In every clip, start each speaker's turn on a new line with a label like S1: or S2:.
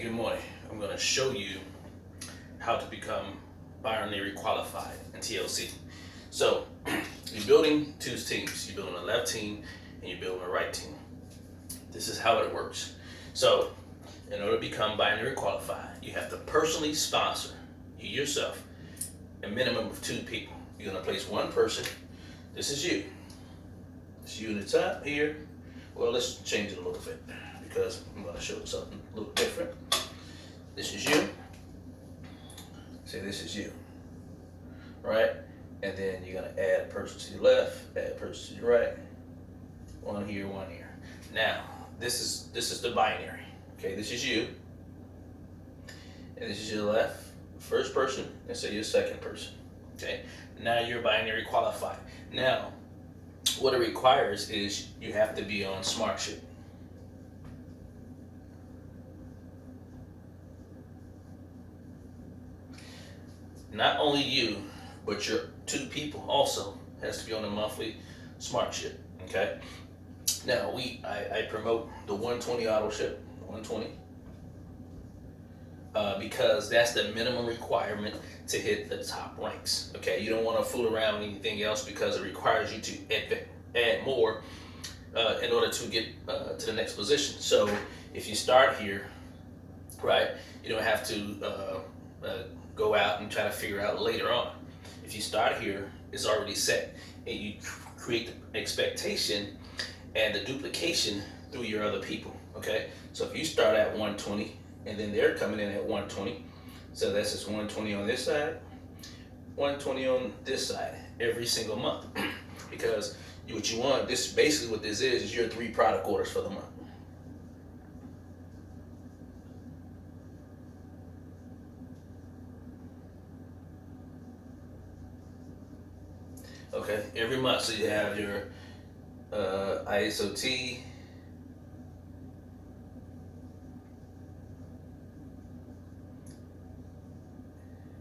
S1: Hey, good morning. I'm going to show you how to become binary qualified in TLC. So, you're building two teams. You're building a left team and you're building a right team. This is how it works. So, in order to become binary qualified, you have to personally sponsor, you yourself, a minimum of 2 people. You're going to place one person. This is you. It's you in the top here. Well, let's change it a little bit because I'm going to show you something a little different. This is you. Say this is you, right? And then you're gonna add a person to your left, add a person to your right. One here, one here. Now, this is the binary. Okay, this is you, and this is your left, first person, and say your second person. Okay, now you're binary qualified. Now, what it requires is you have to be on SmartShip. Not only you, but your 2 people also has to be on the monthly SmartShip. Okay. Now I promote the 120 auto ship, 120, because that's the minimum requirement to hit the top ranks. Okay, you don't want to fool around with anything else because it requires you to add more in order to get to the next position. So if you start here, right, you don't have to go out and try to figure out later on. If you start here, it's already set, and you create the expectation and the duplication through your other people. Okay, so if you start at 120 and then they're coming in at 120, so that's just 120 on this side, 120 on this side every single month. Because what you want, this basically what this is your 3 product orders for the month. Okay, every month. So you have your ISOT,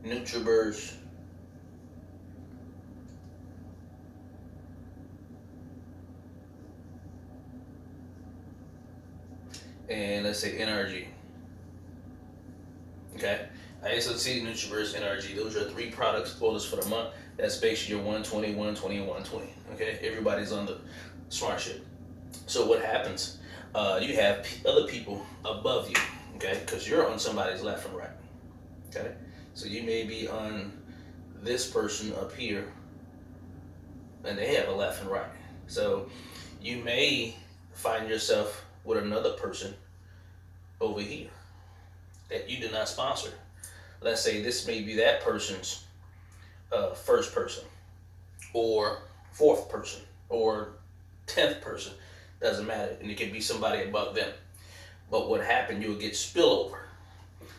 S1: NutriBurst, and let's say NRG. Okay, ISOT, NutriBurst, NRG. Those are 3 products orders for the month. That's basically your 120, 120, and 120. Okay, everybody's on the SmartShip. So what happens? You have other people above you. Okay, because you're on somebody's left and right. Okay, so you may be on this person up here, and they have a left and right. So you may find yourself with another person over here that you did not sponsor. Let's say this may be that person's first person, or 4th person, or 10th person. Doesn't matter, and it could be somebody above them. But what happened? You'll get spillover.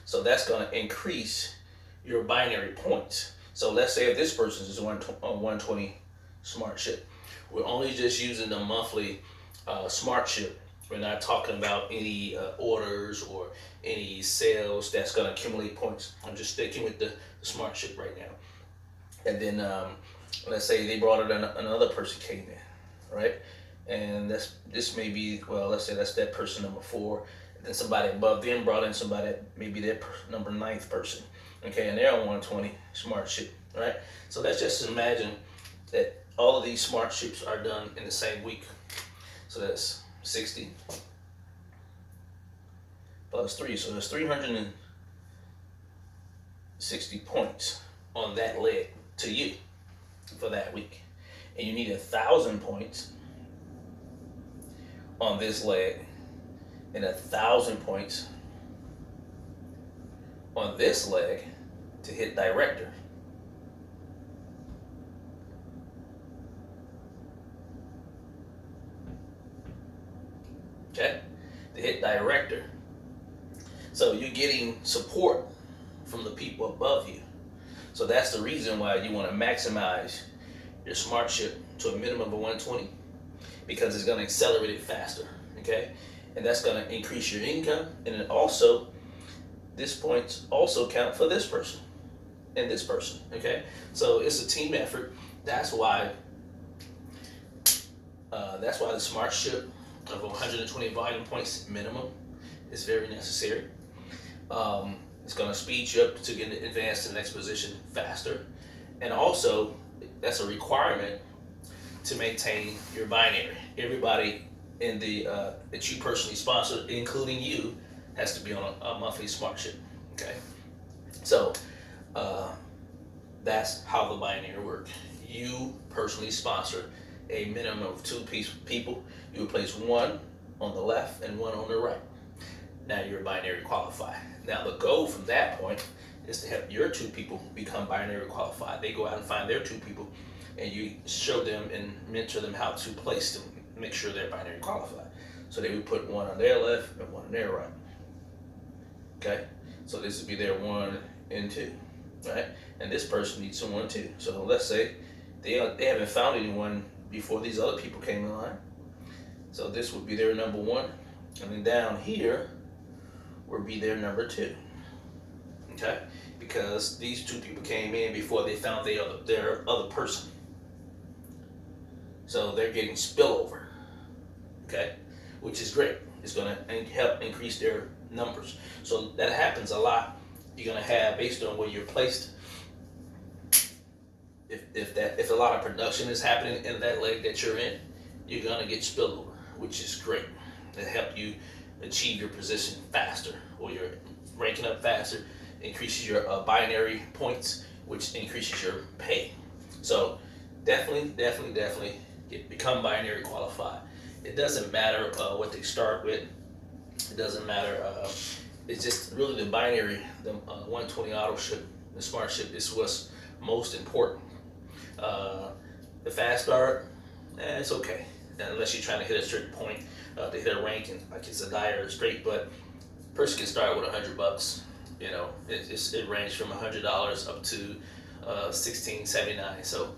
S1: So that's going to increase your binary points. So let's say if this person is on 120 SmartShip, we're only just using the monthly SmartShip. We're not talking about any orders or any sales that's going to accumulate points. I'm just sticking with the SmartShip right now. And then let's say they brought it another person came in, right? And this may be, well, let's say that's that person number 4. And then somebody above them brought in somebody, maybe their number 9th person. Okay, and they're on 120 SmartShip, right? So let's just imagine that all of these SmartShips are done in the same week. So that's 60 plus 3. So there's 360 points on that leg to you for that week. And you need 1,000 points on this leg and 1,000 points on this leg to hit director. Okay, to hit director. So you're getting support from the people above you. So that's the reason why you want to maximize your SmartShip to a minimum of 120, because it's going to accelerate it faster. Okay, and that's going to increase your income, and then also this points also count for this person and this person. Okay, so it's a team effort. That's why the SmartShip of 120 volume points minimum is very necessary. It's going to speed you up to get advanced to the next position faster. And also, that's a requirement to maintain your binary. Everybody in the that you personally sponsor, including you, has to be on a monthly SmartShip. Okay, so that's how the binary works. You personally sponsor a minimum of two people. You would place one on the left and one on the right. Now you're binary qualified. Now the goal from that point is to help your two people become binary qualified. They go out and find their two people, and you show them and mentor them how to place them, make sure they're binary qualified. So they would put one on their left and one on their right. Okay, so this would be their 1 and 2, right? And this person needs someone too. So let's say they haven't found anyone before these other people came in line. So this would be their number 1, and then down here would be their number 2. Okay, because these two people came in before they found their other person. So they're getting spillover. Okay, which is great. It's going to help increase their numbers. So that happens a lot. You're going to have, based on where you're placed, if a lot of production is happening in that leg that you're in, you're going to get spillover, which is great. It helps you achieve your position faster, or you're ranking up faster, increases your binary points, which increases your pay. So definitely become binary qualified. It doesn't matter what they start with. It doesn't matter. It's just really the binary, the 120 auto ship, the SmartShip is what's most important. The fast start, it's okay, unless you're trying to hit a certain point to hit a rank, and like it's a dire straight. But person can start with $100. You know, it ranges from $100 up to $16.79. So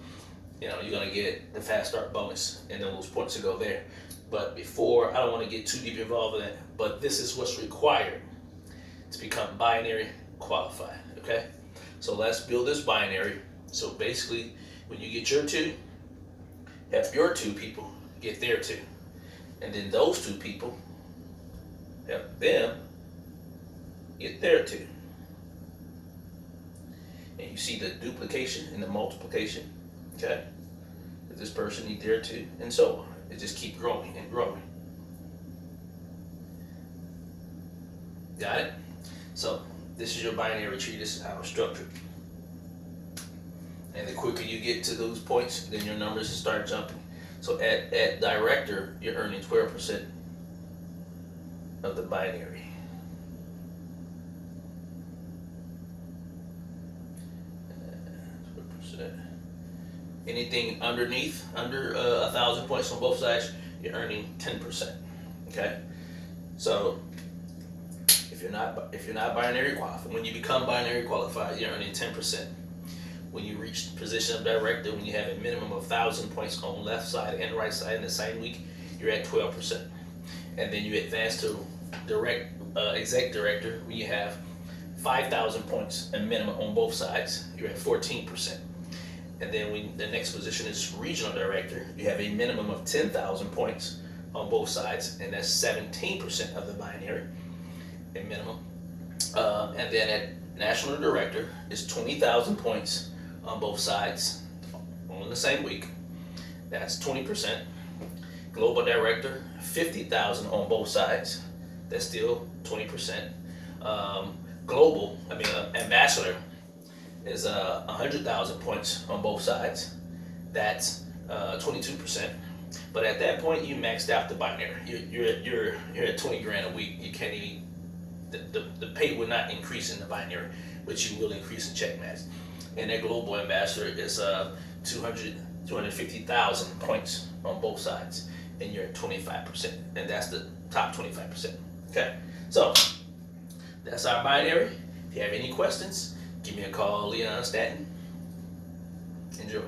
S1: you know, you're gonna get the fast start bonus, and then those points to go there. But before, I don't want to get too deep involved in that, but this is what's required to become binary qualified. Okay, so let's build this binary. So basically, when you get your 2, help your 2 people get their 2, and then those 2 people help them get their 2. And you see the duplication and the multiplication. Okay, this person needs their 2, and so on. It just keeps growing and growing. Got it? So this is your binary tree. This is how it's structured. And the quicker you get to those points, then your numbers start jumping. So at director, you're earning 12% of the binary. Anything underneath, under 1,000 points on both sides, you're earning 10%. Okay, so if you're not binary qualified, when you become binary qualified, you're earning 10%. When you reach the position of director, when you have a minimum of 1,000 points on left side and right side in the same week, you're at 12%. And then you advance to exec director when you have 5,000 points and minimum on both sides, you're at 14%. And then when the next position is regional director, you have a minimum of 10,000 points on both sides, and that's 17% of the binary, a minimum. And then at national director is 20,000 points on both sides on the same week. That's 20%. Global director, 50,000 on both sides. That's still 20%. Ambassador is 100,000 points on both sides. That's 22%. But at that point, you maxed out the binary. You're at 20 grand a week. You can't even, the pay will not increase in the binary, but you will increase in check match. And that global ambassador is 250,000 points on both sides, and you're at 25%, and that's the top 25%. Okay, so that's our binary. If you have any questions, give me a call, Leon Stanton. Enjoy.